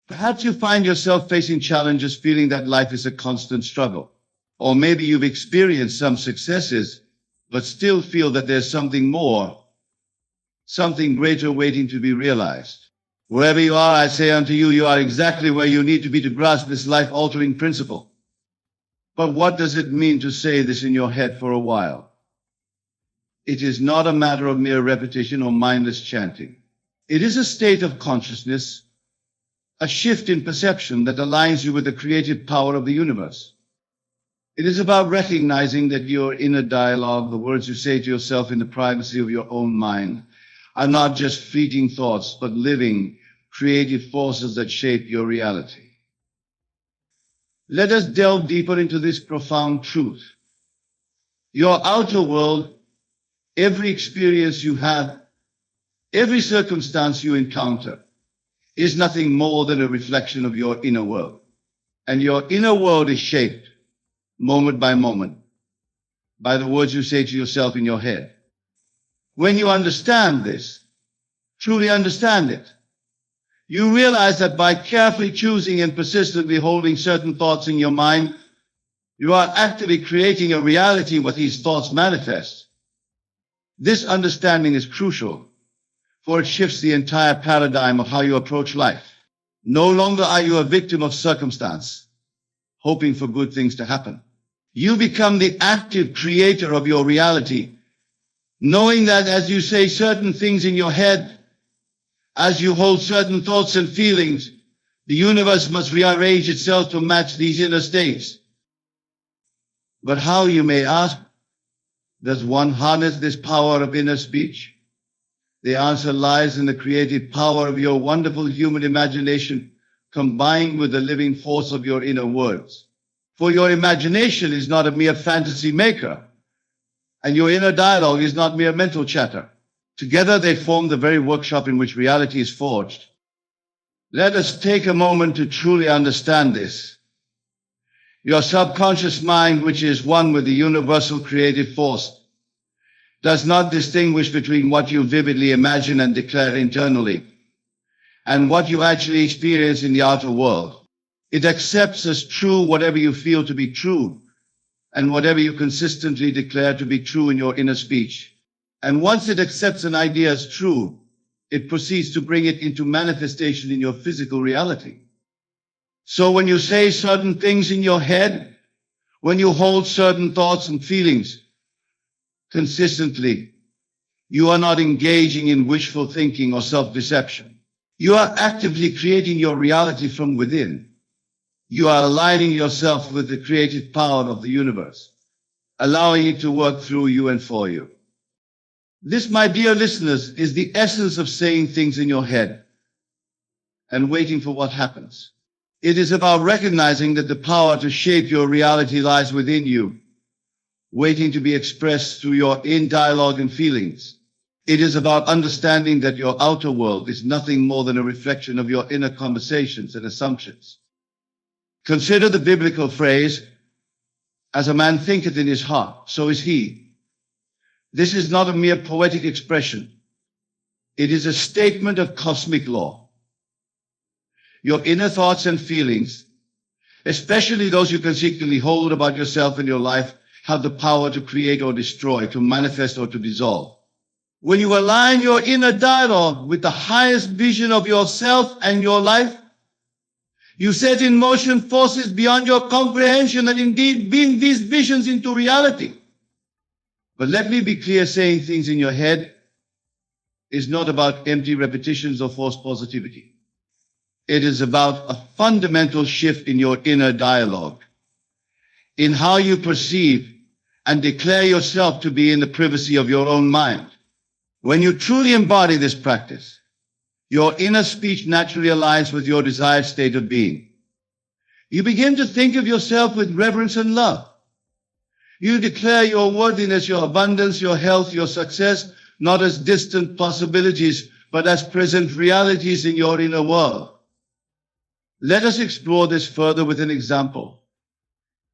Perhaps you find yourself facing challenges, feeling that life is a constant struggle. Or maybe you've experienced some successes, but still feel that there's something more, something greater waiting to be realized. Wherever you are, I say unto you, you are exactly where you need to be to grasp this life-altering principle. But what does it mean to say this in your head for a while? It is not a matter of mere repetition or mindless chanting. It is a state of consciousness, a shift in perception that aligns you with the creative power of the universe. It is about recognizing that your inner dialogue, the words you say to yourself in the privacy of your own mind, are not just fleeting thoughts, but living, creative forces that shape your reality. Let us delve deeper into this profound truth. Your outer world, every experience you have, every circumstance you encounter, is nothing more than a reflection of your inner world. And your inner world is shaped, moment by moment, by the words you say to yourself in your head. When you understand this, truly understand it, you realize that by carefully choosing and persistently holding certain thoughts in your mind, you are actively creating a reality where these thoughts manifest. This understanding is crucial, for it shifts the entire paradigm of how you approach life. No longer are you a victim of circumstance, hoping for good things to happen. You become the active creator of your reality, knowing that as you say certain things in your head, as you hold certain thoughts and feelings, the universe must rearrange itself to match these inner states. But how, you may ask, does one harness this power of inner speech? The answer lies in the creative power of your wonderful human imagination, combined with the living force of your inner words. For your imagination is not a mere fantasy maker, and your inner dialogue is not mere mental chatter. Together they form the very workshop in which reality is forged. Let us take a moment to truly understand this. Your subconscious mind, which is one with the universal creative force, does not distinguish between what you vividly imagine and declare internally and what you actually experience in the outer world. It accepts as true whatever you feel to be true and whatever you consistently declare to be true in your inner speech. And once it accepts an idea as true, it proceeds to bring it into manifestation in your physical reality. So when you say certain things in your head, when you hold certain thoughts and feelings consistently, you are not engaging in wishful thinking or self-deception. You are actively creating your reality from within. You are aligning yourself with the creative power of the universe, allowing it to work through you and for you. This, my dear listeners, is the essence of saying things in your head and waiting for what happens. It is about recognizing that the power to shape your reality lies within you, waiting to be expressed through your inner dialogue and feelings. It is about understanding that your outer world is nothing more than a reflection of your inner conversations and assumptions. Consider the biblical phrase, "As a man thinketh in his heart, so is he." This is not a mere poetic expression. It is a statement of cosmic law. Your inner thoughts and feelings, especially those you consecutively hold about yourself and your life, have the power to create or destroy, to manifest or to dissolve. When you align your inner dialogue with the highest vision of yourself and your life, you set in motion forces beyond your comprehension and indeed bring these visions into reality. But let me be clear, saying things in your head is not about empty repetitions or false positivity. It is about a fundamental shift in your inner dialogue, in how you perceive and declare yourself to be in the privacy of your own mind. When you truly embody this practice, your inner speech naturally aligns with your desired state of being. You begin to think of yourself with reverence and love. You declare your worthiness, your abundance, your health, your success, not as distant possibilities, but as present realities in your inner world. Let us explore this further with an example.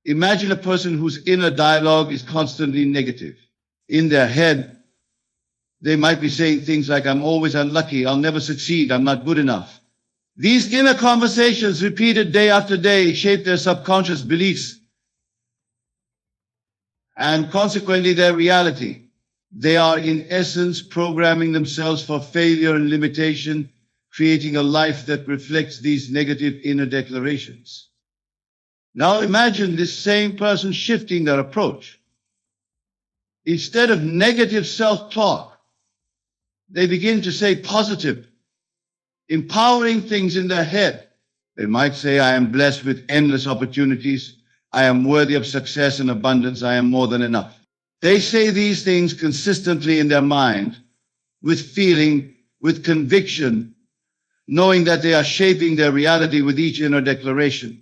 Imagine a person whose inner dialogue is constantly negative. In their head, they might be saying things like, "I'm always unlucky, I'll never succeed, I'm not good enough." These inner conversations, repeated day after day, shape their subconscious beliefs and consequently their reality. They are in essence programming themselves for failure and limitation, creating a life that reflects these negative inner declarations. Now imagine this same person shifting their approach. Instead of negative self-talk, they begin to say positive, empowering things in their head. They might say, I am blessed with endless opportunities. I am worthy of success and abundance. I am more than enough. They say these things consistently in their mind, with feeling, with conviction, knowing that they are shaping their reality with each inner declaration.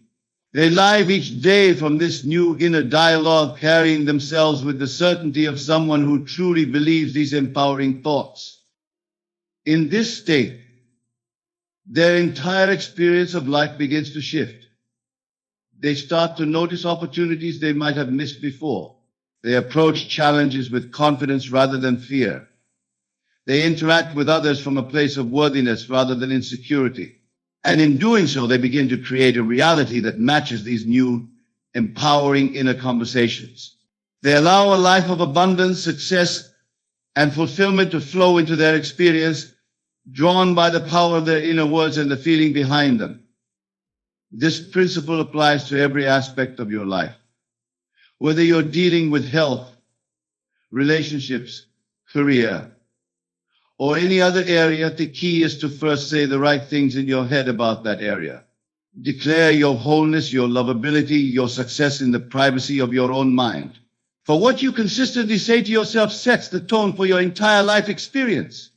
They live each day from this new inner dialogue, carrying themselves with the certainty of someone who truly believes these empowering thoughts. In this state, their entire experience of life begins to shift. They start to notice opportunities they might have missed before. They approach challenges with confidence rather than fear. They interact with others from a place of worthiness rather than insecurity. And in doing so, they begin to create a reality that matches these new, empowering inner conversations. They allow a life of abundance, success, and fulfillment to flow into their experience, drawn by the power of their inner words and the feeling behind them. This principle applies to every aspect of your life. Whether you're dealing with health, relationships, career, or any other area, the key is to first say the right things in your head about that area. Declare your wholeness, your lovability, your success in the privacy of your own mind. For what you consistently say to yourself sets the tone for your entire life experience.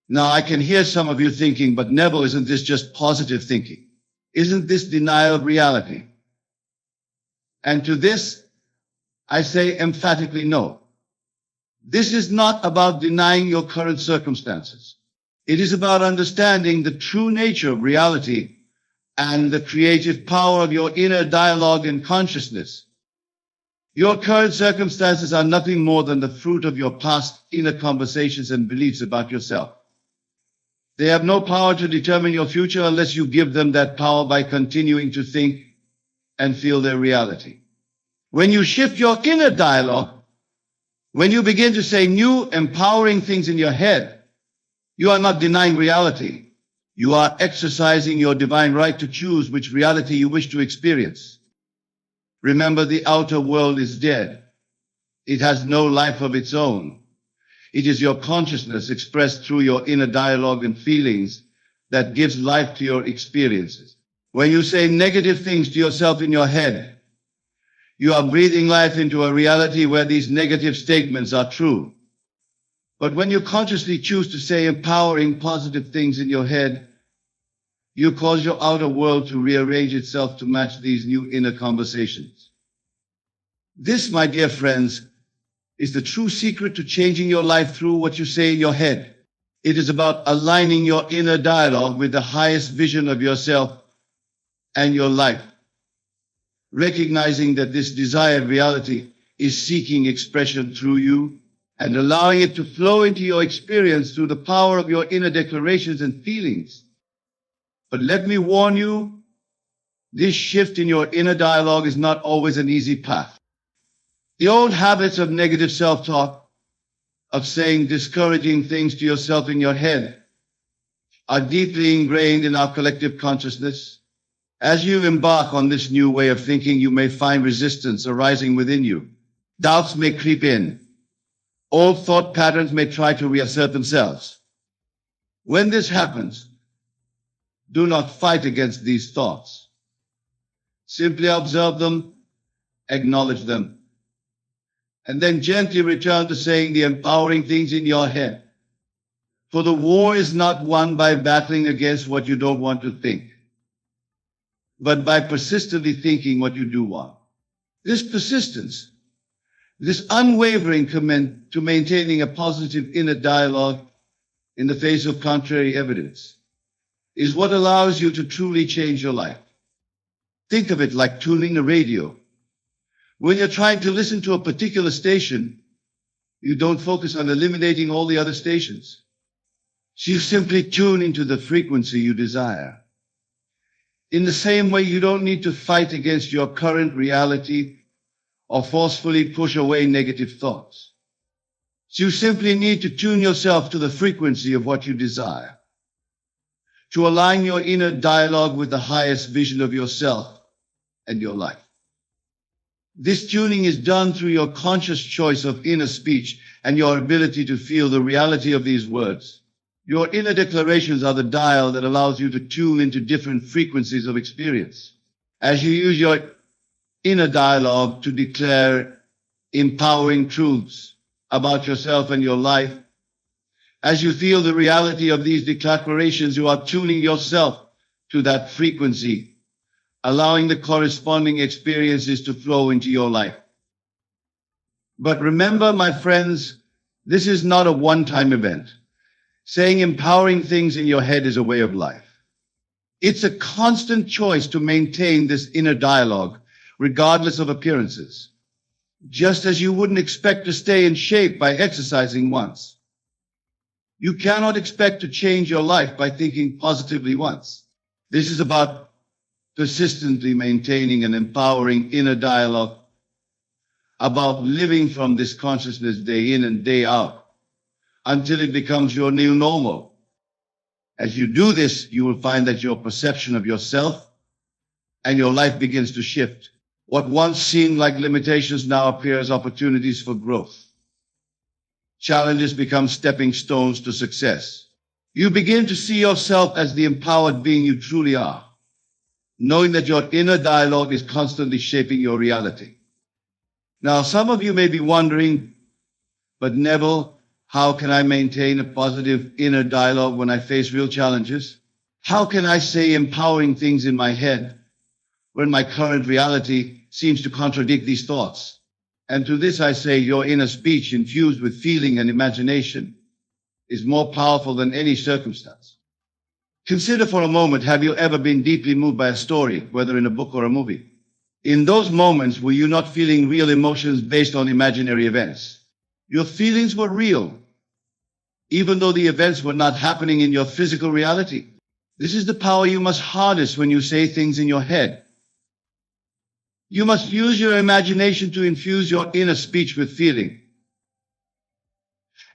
Now, I can hear some of you thinking, but Neville, isn't this just positive thinking? Isn't this denial of reality? And to this, I say emphatically no. This is not about denying your current circumstances. It is about understanding the true nature of reality and the creative power of your inner dialogue and consciousness. Your current circumstances are nothing more than the fruit of your past inner conversations and beliefs about yourself. They have no power to determine your future unless you give them that power by continuing to think and feel their reality. When you shift your inner dialogue, when you begin to say new, empowering things in your head, you are not denying reality. You are exercising your divine right to choose which reality you wish to experience. Remember, the outer world is dead. It has no life of its own. It is your consciousness expressed through your inner dialogue and feelings that gives life to your experiences. When you say negative things to yourself in your head, you are breathing life into a reality where these negative statements are true. But when you consciously choose to say empowering, positive things in your head, you cause your outer world to rearrange itself to match these new inner conversations. This, my dear friends, is the true secret to changing your life through what you say in your head. It is about aligning your inner dialogue with the highest vision of yourself and your life. Recognizing that this desired reality is seeking expression through you and allowing it to flow into your experience through the power of your inner declarations and feelings. But let me warn you, this shift in your inner dialogue is not always an easy path. The old habits of negative self-talk, of saying discouraging things to yourself in your head, are deeply ingrained in our collective consciousness. As you embark on this new way of thinking, you may find resistance arising within you. Doubts may creep in. Old thought patterns may try to reassert themselves. When this happens, do not fight against these thoughts. Simply observe them, acknowledge them, and then gently return to saying the empowering things in your head. For the war is not won by battling against what you don't want to think, but by persistently thinking what you do want. This persistence, this unwavering commitment to maintaining a positive inner dialogue in the face of contrary evidence, is what allows you to truly change your life. Think of it like tuning a radio. When you're trying to listen to a particular station, you don't focus on eliminating all the other stations. So you simply tune into the frequency you desire. In the same way, you don't need to fight against your current reality or forcefully push away negative thoughts. So you simply need to tune yourself to the frequency of what you desire, to align your inner dialogue with the highest vision of yourself and your life. This tuning is done through your conscious choice of inner speech and your ability to feel the reality of these words. Your inner declarations are the dial that allows you to tune into different frequencies of experience. As you use your inner dialogue to declare empowering truths about yourself and your life, as you feel the reality of these declarations, you are tuning yourself to that frequency, allowing the corresponding experiences to flow into your life. But remember, my friends, this is not a one-time event. Saying empowering things in your head is a way of life. It's a constant choice to maintain this inner dialogue, regardless of appearances. Just as you wouldn't expect to stay in shape by exercising once. You cannot expect to change your life by thinking positively once. This is about persistently maintaining an empowering inner dialogue, about living from this consciousness day in and day out, until it becomes your new normal. As you do this, you will find that your perception of yourself and your life begins to shift. What once seemed like limitations now appear as opportunities for growth. Challenges become stepping stones to success. You begin to see yourself as the empowered being you truly are, knowing that your inner dialogue is constantly shaping your reality. Now, some of you may be wondering, but Neville, how can I maintain a positive inner dialogue when I face real challenges? How can I say empowering things in my head when my current reality seems to contradict these thoughts? And to this I say, your inner speech infused with feeling and imagination is more powerful than any circumstance. Consider for a moment, have you ever been deeply moved by a story, whether in a book or a movie? In those moments, were you not feeling real emotions based on imaginary events? Your feelings were real, even though the events were not happening in your physical reality. This is the power you must harness when you say things in your head. You must use your imagination to infuse your inner speech with feeling.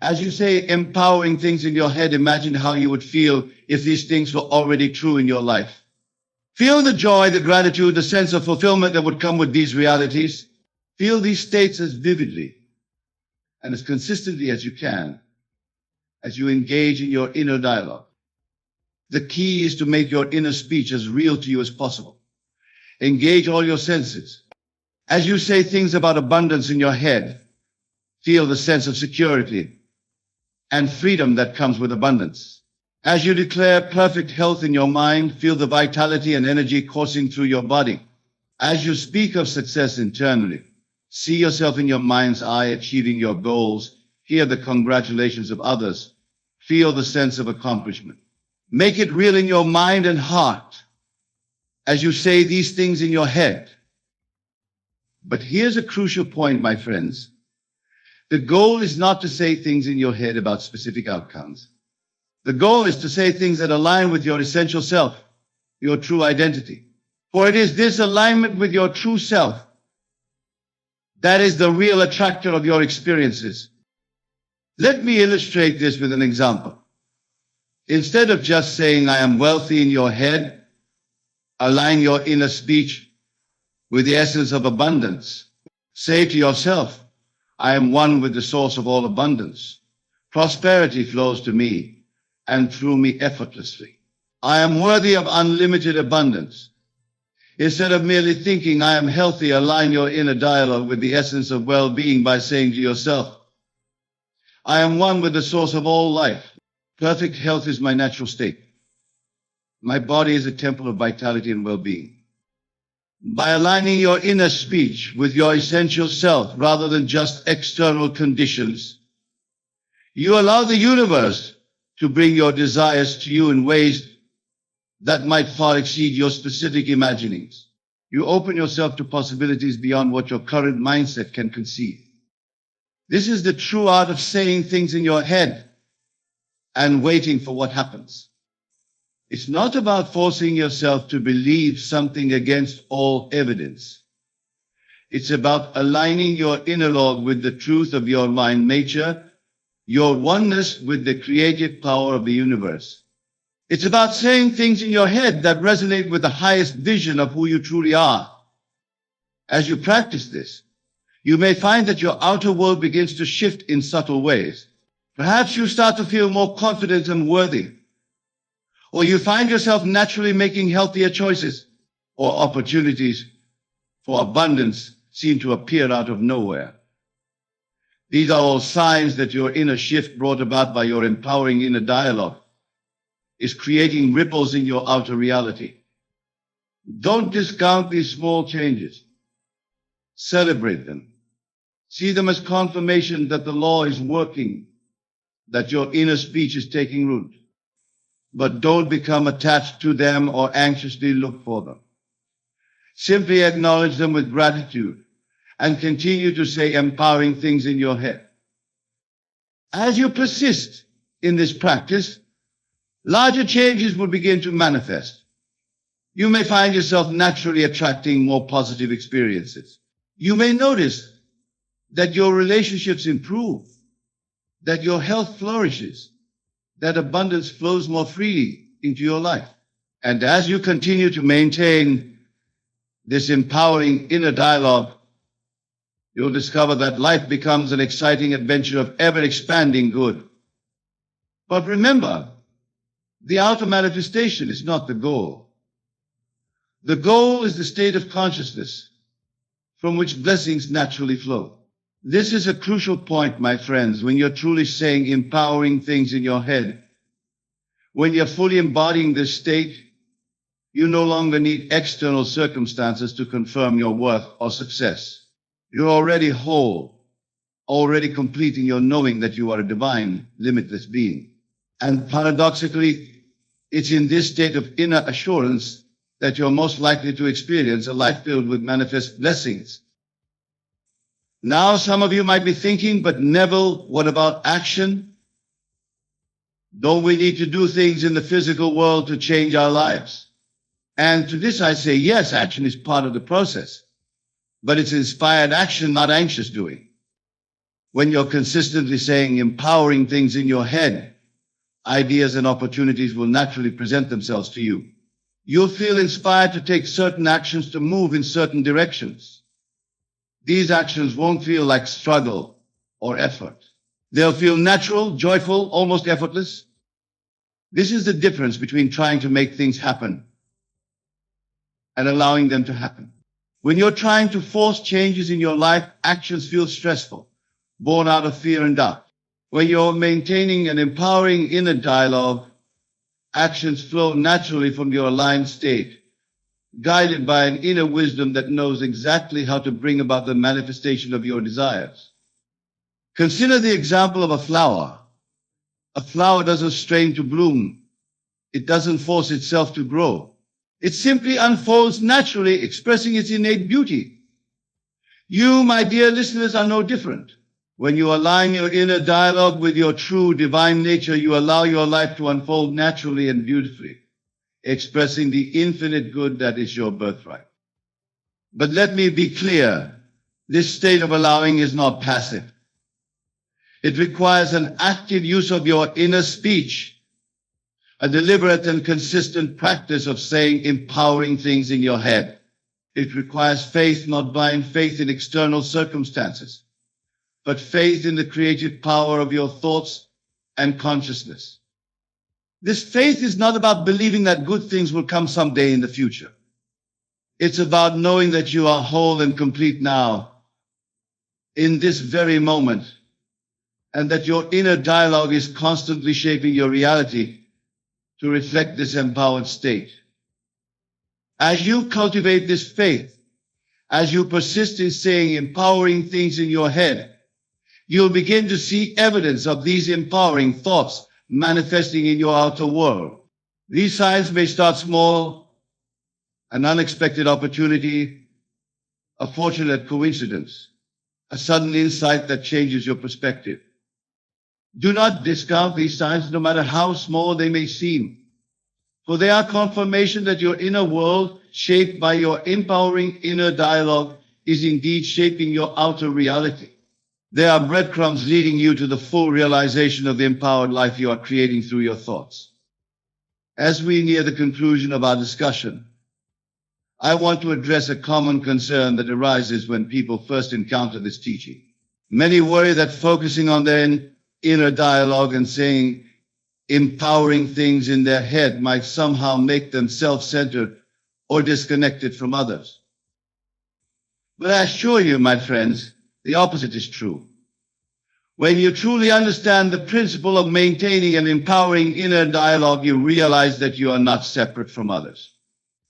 As you say empowering things in your head, imagine how you would feel if these things were already true in your life. Feel the joy, the gratitude, the sense of fulfillment that would come with these realities. Feel these states as vividly and as consistently as you can as you engage in your inner dialogue. The key is to make your inner speech as real to you as possible. Engage all your senses. As you say things about abundance in your head, feel the sense of security and freedom that comes with abundance. As you declare perfect health in your mind, feel the vitality and energy coursing through your body. As you speak of success internally, see yourself in your mind's eye achieving your goals. Hear the congratulations of others. Feel the sense of accomplishment. Make it real in your mind and heart as you say these things in your head. But here's a crucial point, my friends. The goal is not to say things in your head about specific outcomes. The goal is to say things that align with your essential self, your true identity. For it is this alignment with your true self that is the real attractor of your experiences. Let me illustrate this with an example. Instead of just saying, I am wealthy in your head, align your inner speech with the essence of abundance. Say to yourself, I am one with the source of all abundance. Prosperity flows to me and through me effortlessly. I am worthy of unlimited abundance. Instead of merely thinking I am healthy, align your inner dialogue with the essence of well-being by saying to yourself, I am one with the source of all life. Perfect health is my natural state. My body is a temple of vitality and well-being. By aligning your inner speech with your essential self rather than just external conditions, you allow the universe to bring your desires to you in ways that might far exceed your specific imaginings. You open yourself to possibilities beyond what your current mindset can conceive. This is the true art of saying things in your head and waiting for what happens. It's not about forcing yourself to believe something against all evidence. It's about aligning your inner log with the truth of your mind nature, your oneness with the creative power of the universe. It's about saying things in your head that resonate with the highest vision of who you truly are. As you practice this, you may find that your outer world begins to shift in subtle ways. Perhaps you start to feel more confident and worthy, or you find yourself naturally making healthier choices, or opportunities for abundance seem to appear out of nowhere. These are all signs that your inner shift brought about by your empowering inner dialogue is creating ripples in your outer reality. Don't discount these small changes. Celebrate them. See them as confirmation that the law is working, that your inner speech is taking root. But don't become attached to them or anxiously look for them. Simply acknowledge them with gratitude and continue to say empowering things in your head. As you persist in this practice, larger changes will begin to manifest. You may find yourself naturally attracting more positive experiences. You may notice that your relationships improve, that your health flourishes, that abundance flows more freely into your life. And as you continue to maintain this empowering inner dialogue, you'll discover that life becomes an exciting adventure of ever-expanding good. But remember, the outer manifestation is not the goal. The goal is the state of consciousness from which blessings naturally flow. This is a crucial point, my friends, when you're truly saying empowering things in your head. When you're fully embodying this state, you no longer need external circumstances to confirm your worth or success. You're already whole, already complete in your knowing that you are a divine, limitless being. And paradoxically, it's in this state of inner assurance that you're most likely to experience a life filled with manifest blessings. Now, some of you might be thinking, but Neville, what about action? Don't we need to do things in the physical world to change our lives? And to this I say, yes, action is part of the process, but it's inspired action, not anxious doing. When you're consistently saying empowering things in your head, ideas and opportunities will naturally present themselves to you. You'll feel inspired to take certain actions to move in certain directions. These actions won't feel like struggle or effort. They'll feel natural, joyful, almost effortless. This is the difference between trying to make things happen and allowing them to happen. When you're trying to force changes in your life, actions feel stressful, born out of fear and doubt. When you're maintaining an empowering inner dialogue, actions flow naturally from your aligned state, guided by an inner wisdom that knows exactly how to bring about the manifestation of your desires. Consider the example of a flower. A flower doesn't strain to bloom. It doesn't force itself to grow. It simply unfolds naturally, expressing its innate beauty. You, my dear listeners, are no different. When you align your inner dialogue with your true divine nature, you allow your life to unfold naturally and beautifully, expressing the infinite good that is your birthright. But let me be clear, this state of allowing is not passive. It requires an active use of your inner speech, a deliberate and consistent practice of saying empowering things in your head. It requires faith, not blind faith in external circumstances, but faith in the creative power of your thoughts and consciousness. This faith is not about believing that good things will come someday in the future. It's about knowing that you are whole and complete now, in this very moment, and that your inner dialogue is constantly shaping your reality to reflect this empowered state. As you cultivate this faith, as you persist in saying empowering things in your head, you'll begin to see evidence of these empowering thoughts manifesting in your outer world. These signs may start small, an unexpected opportunity, a fortunate coincidence, a sudden insight that changes your perspective. Do not discount these signs, no matter how small they may seem, for they are confirmation that your inner world, shaped by your empowering inner dialogue, is indeed shaping your outer reality. They are breadcrumbs leading you to the full realization of the empowered life you are creating through your thoughts. As we near the conclusion of our discussion, I want to address a common concern that arises when people first encounter this teaching. Many worry that focusing on their inner dialogue and saying empowering things in their head might somehow make them self-centered or disconnected from others. But I assure you, my friends, the opposite is true. When you truly understand the principle of maintaining and empowering inner dialogue, you realize that you are not separate from others.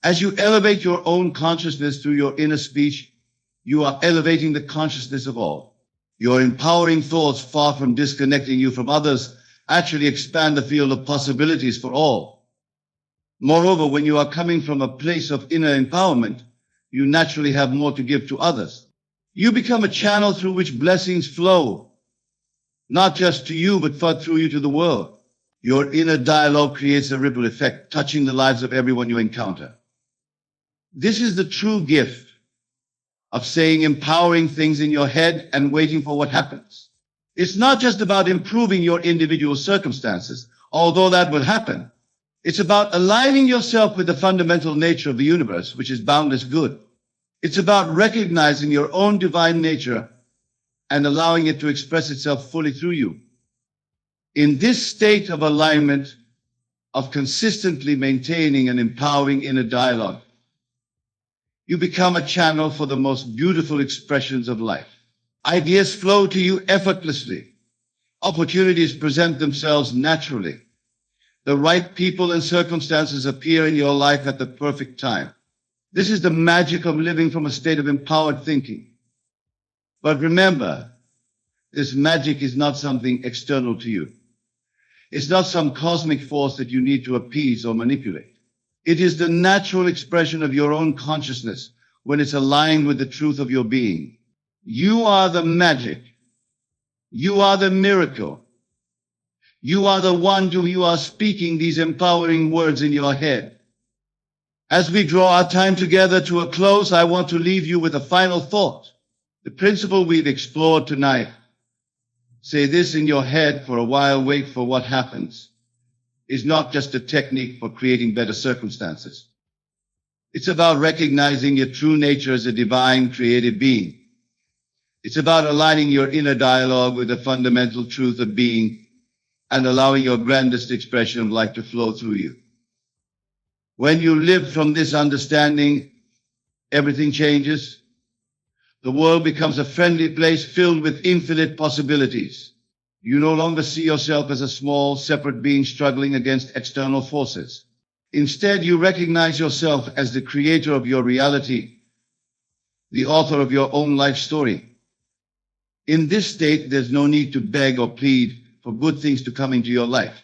As you elevate your own consciousness through your inner speech, you are elevating the consciousness of all. Your empowering thoughts, far from disconnecting you from others, actually expand the field of possibilities for all. Moreover, when you are coming from a place of inner empowerment, you naturally have more to give to others. You become a channel through which blessings flow, not just to you, but through you to the world. Your inner dialogue creates a ripple effect, touching the lives of everyone you encounter. This is the true gift of saying empowering things in your head and waiting for what happens. It's not just about improving your individual circumstances, although that will happen. It's about aligning yourself with the fundamental nature of the universe, which is boundless good. It's about recognizing your own divine nature and allowing it to express itself fully through you. In this state of alignment, of consistently maintaining and empowering inner dialogue, you become a channel for the most beautiful expressions of life. Ideas flow to you effortlessly. Opportunities present themselves naturally. The right people and circumstances appear in your life at the perfect time. This is the magic of living from a state of empowered thinking. But remember, this magic is not something external to you. It's not some cosmic force that you need to appease or manipulate. It is the natural expression of your own consciousness when it's aligned with the truth of your being. You are the magic. You are the miracle. You are the one to whom you are speaking these empowering words in your head. As we draw our time together to a close, I want to leave you with a final thought. The principle we've explored tonight, say this in your head for a while, wait for what happens, is not just a technique for creating better circumstances. It's about recognizing your true nature as a divine creative being. It's about aligning your inner dialogue with the fundamental truth of being and allowing your grandest expression of life to flow through you. When you live from this understanding, everything changes. The world becomes a friendly place filled with infinite possibilities. You no longer see yourself as a small, separate being struggling against external forces. Instead, you recognize yourself as the creator of your reality, the author of your own life story. In this state, there's no need to beg or plead for good things to come into your life.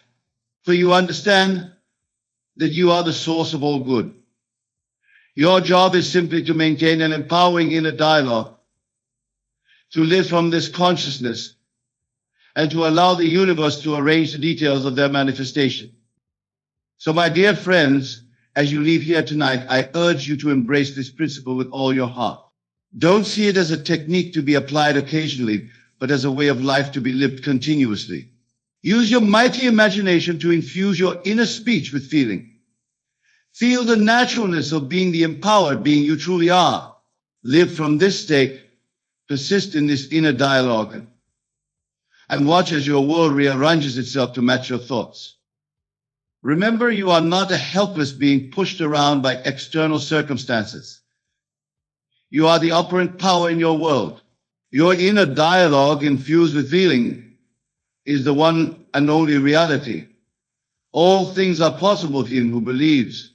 For you understand that you are the source of all good. Your job is simply to maintain an empowering inner dialogue, to live from this consciousness, and to allow the universe to arrange the details of their manifestation. So, my dear friends, as you leave here tonight, I urge you to embrace this principle with all your heart. Don't see it as a technique to be applied occasionally, but as a way of life to be lived continuously. Use your mighty imagination to infuse your inner speech with feeling. Feel the naturalness of being the empowered being you truly are. Live from this state, persist in this inner dialogue, and watch as your world rearranges itself to match your thoughts. Remember, you are not a helpless being pushed around by external circumstances. You are the operant power in your world. Your inner dialogue, infused with feeling, is the one and only reality. All things are possible to him who believes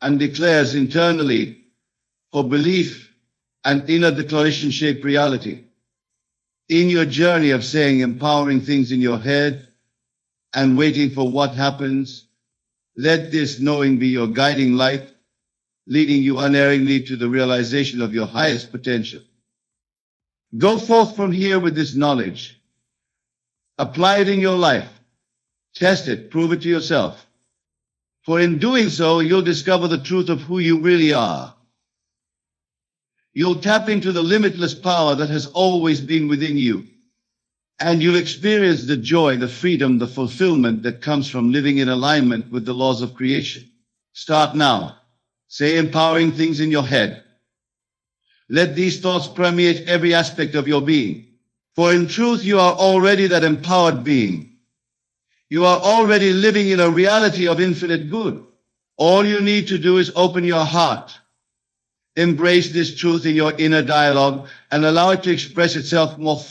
and declares internally, for belief and inner declaration shape reality. In your journey of saying empowering things in your head and waiting for what happens, let this knowing be your guiding light, leading you unerringly to the realization of your highest potential. Go forth from here with this knowledge Apply it in your life. Test it. Prove it to yourself. For in doing so, you'll discover the truth of who you really are. You'll tap into the limitless power that has always been within you. And you'll experience the joy, the freedom, the fulfillment that comes from living in alignment with the laws of creation. Start now. Say empowering things in your head. Let these thoughts permeate every aspect of your being. For in truth, you are already that empowered being. You are already living in a reality of infinite good. All you need to do is open your heart. Embrace this truth in your inner dialogue and allow it to express itself more fully.